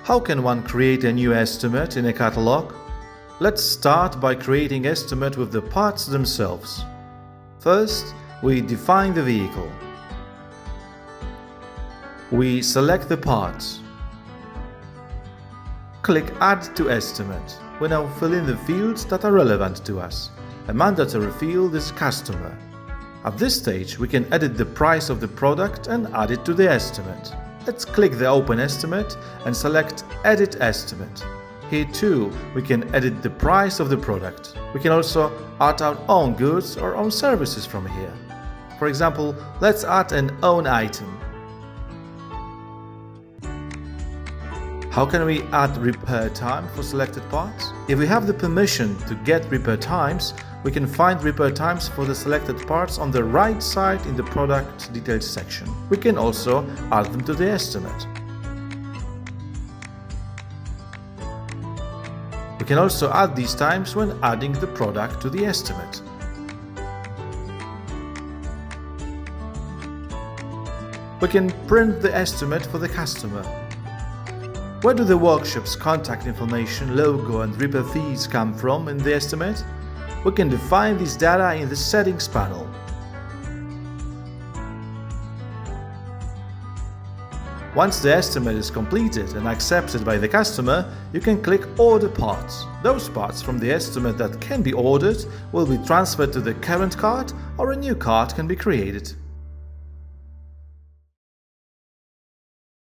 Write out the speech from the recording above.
How can one create a new estimate in a catalog? Let's start by creating estimate with the parts themselves. First, we define the vehicle. We select the parts. Click Add to Estimate. We now fill in the fields that are relevant to us. A mandatory field is Customer. At this stage, we can edit the price of the product and add it to the estimate. Let's click the Open Estimate and select Edit Estimate. Here too, we can edit the price of the product. We can also add our own goods or own services from here. For example, let's add an own item. How can we add repair time for selected parts? If we have the permission to get repair times, we can find repair times for the selected parts on the right side in the product details section. We can also add them to the estimate. We can also add these times when adding the product to the estimate. We can print the estimate for the customer. Where do the workshop's contact information, logo and repair fees come from in the estimate? We can define this data in the Settings panel. Once the estimate is completed and accepted by the customer, you can click Order Parts. Those parts from the estimate that can be ordered will be transferred to the current cart, or a new cart can be created.